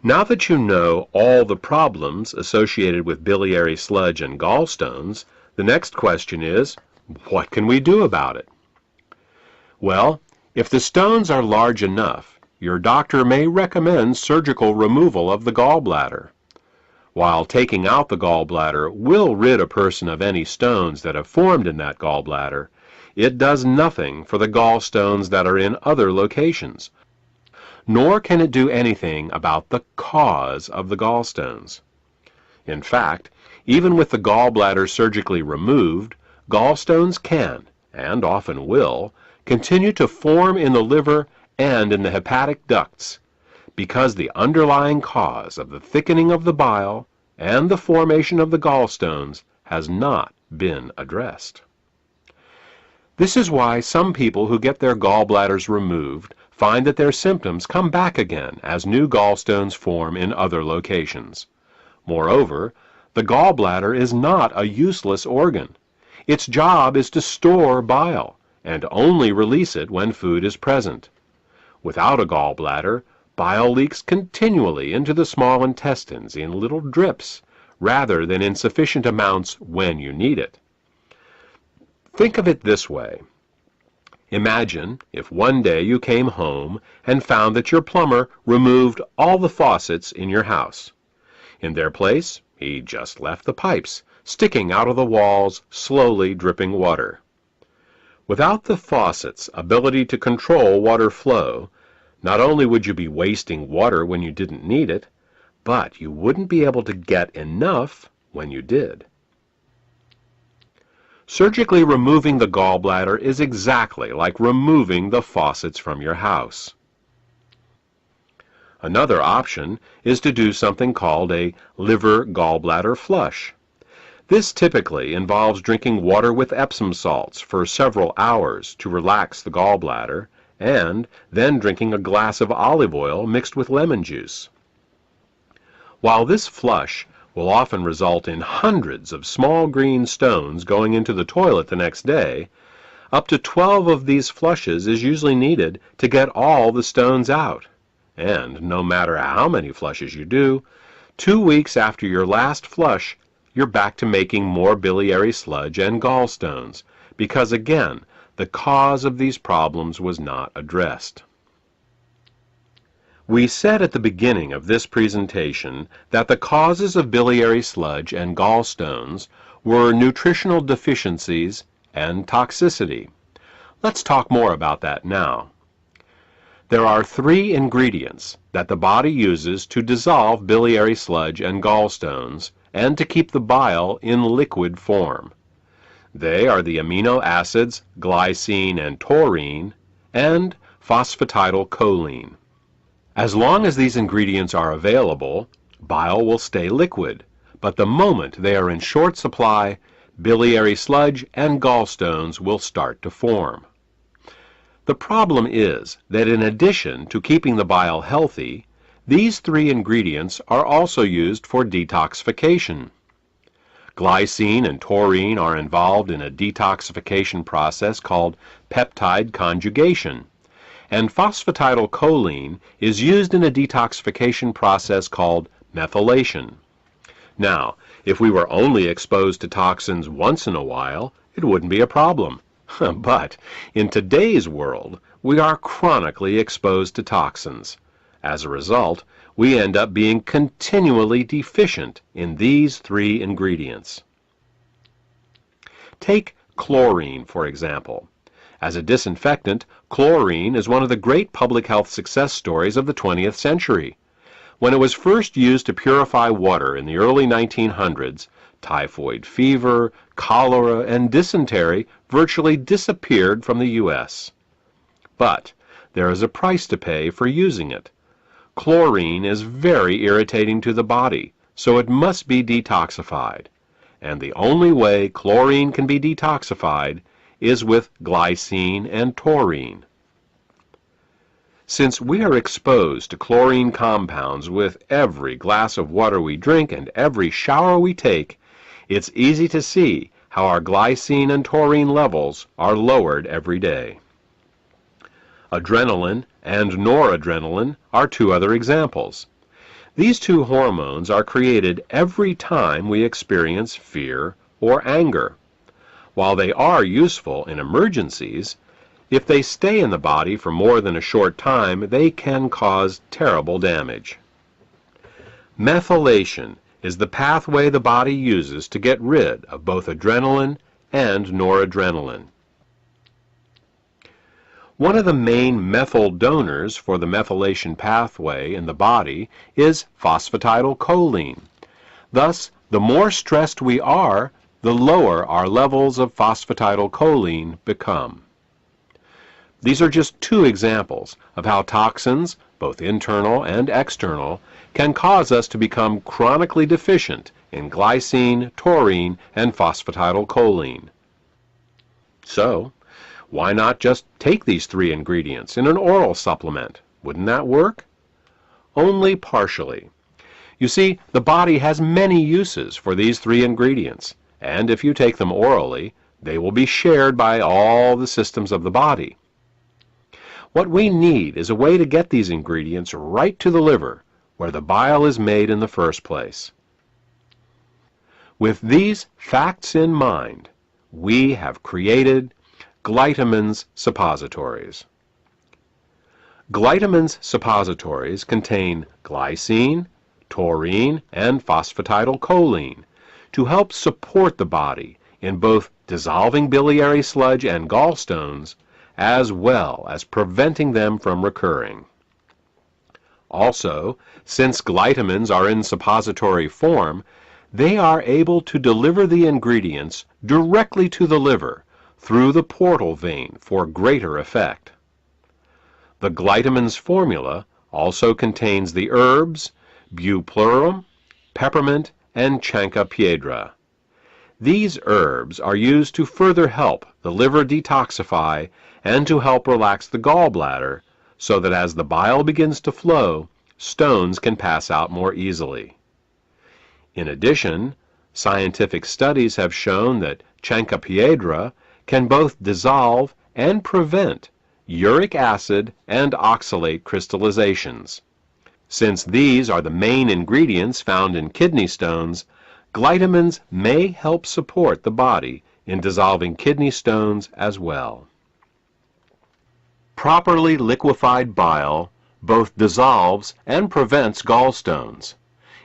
Now that you know all the problems associated with biliary sludge and gallstones, the next question is, what can we do about it? Well, if the stones are large enough, your doctor may recommend surgical removal of the gallbladder. While taking out the gallbladder will rid a person of any stones that have formed in that gallbladder, it does nothing for the gallstones that are in other locations, nor can it do anything about the cause of the gallstones. In fact, even with the gallbladder surgically removed, gallstones can, and often will, continue to form in the liver and in the hepatic ducts, because the underlying cause of the thickening of the bile and the formation of the gallstones has not been addressed. This is why some people who get their gallbladders removed find that their symptoms come back again as new gallstones form in other locations. Moreover, the gallbladder is not a useless organ. Its job is to store bile and only release it when food is present. Without a gallbladder, bile leaks continually into the small intestines in little drips, rather than in sufficient amounts when you need it. Think of it this way. Imagine if one day you came home and found that your plumber removed all the faucets in your house. In their place, he just left the pipes, sticking out of the walls, slowly dripping water. Without the faucet's ability to control water flow, not only would you be wasting water when you didn't need it, but you wouldn't be able to get enough when you did. Surgically removing the gallbladder is exactly like removing the faucets from your house. Another option is to do something called a liver gallbladder flush. This typically involves drinking water with Epsom salts for several hours to relax the gallbladder, and then drinking a glass of olive oil mixed with lemon juice. While this flush will often result in hundreds of small green stones going into the toilet the next day, up to 12 of these flushes is usually needed to get all the stones out. And no matter how many flushes you do, 2 weeks after your last flush, you're back to making more biliary sludge and gallstones, because again, the cause of these problems was not addressed. We said at the beginning of this presentation that the causes of biliary sludge and gallstones were nutritional deficiencies and toxicity. Let's talk more about that now. There are 3 ingredients that the body uses to dissolve biliary sludge and gallstones and to keep the bile in liquid form. They are the amino acids glycine and taurine and phosphatidylcholine. As long as these ingredients are available, bile will stay liquid, but the moment they are in short supply, biliary sludge and gallstones will start to form. The problem is that in addition to keeping the bile healthy, these 3 ingredients are also used for detoxification. Glycine and taurine are involved in a detoxification process called peptide conjugation, and phosphatidylcholine is used in a detoxification process called methylation. Now, if we were only exposed to toxins once in a while, it wouldn't be a problem. But in today's world, we are chronically exposed to toxins. As a result, we end up being continually deficient in these 3 ingredients. Take chlorine, for example. As a disinfectant, chlorine is one of the great public health success stories of the 20th century. When it was first used to purify water in the early 1900s, typhoid fever, cholera, and dysentery virtually disappeared from the U.S. But there is a price to pay for using it. Chlorine is very irritating to the body, so it must be detoxified. And the only way chlorine can be detoxified is with glycine and taurine. Since we are exposed to chlorine compounds with every glass of water we drink and every shower we take, it's easy to see how our glycine and taurine levels are lowered every day. Adrenaline and noradrenaline are 2 other examples. These two hormones are created every time we experience fear or anger. While they are useful in emergencies, if they stay in the body for more than a short time, they can cause terrible damage. Methylation is the pathway the body uses to get rid of both adrenaline and noradrenaline. One of the main methyl donors for the methylation pathway in the body is phosphatidylcholine. Thus, the more stressed we are, the lower our levels of phosphatidylcholine become. These are just two examples of how toxins, both internal and external, can cause us to become chronically deficient in glycine, taurine, and phosphatidylcholine. So, why not just take these three ingredients in an oral supplement? Wouldn't that work? Only partially. You see, the body has many uses for these three ingredients, and if you take them orally, they will be shared by all the systems of the body. What we need is a way to get these ingredients right to the liver, where the bile is made in the first place. With these facts in mind, we have created Glytamins suppositories. Glytamins suppositories contain glycine, taurine, and phosphatidylcholine to help support the body in both dissolving biliary sludge and gallstones, as well as preventing them from recurring. Also, since glytamins are in suppository form, they are able to deliver the ingredients directly to the liver through the portal vein for greater effect. The glytamins formula also contains the herbs Bupleurum, peppermint, and Chancropiedra. These herbs are used to further help the liver detoxify and to help relax the gallbladder so that as the bile begins to flow, stones can pass out more easily. In addition, scientific studies have shown that Chancropiedra can both dissolve and prevent uric acid and oxalate crystallizations. Since these are the main ingredients found in kidney stones, glytamins may help support the body in dissolving kidney stones as well. Properly liquefied bile both dissolves and prevents gallstones.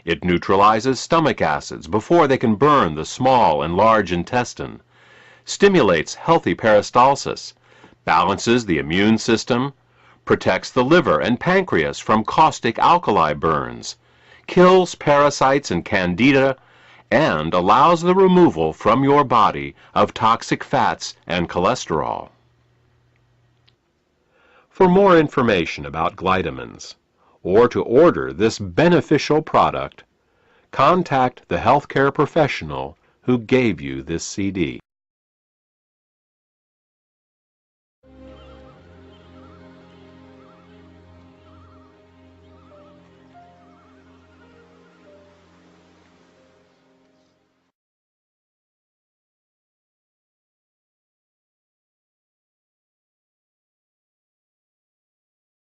It neutralizes stomach acids before they can burn the small and large intestine, stimulates healthy peristalsis, balances the immune system, protects the liver and pancreas from caustic alkali burns, kills parasites and candida, and allows the removal from your body of toxic fats and cholesterol. For more information about glytamins, or to order this beneficial product, contact the healthcare professional who gave you this CD.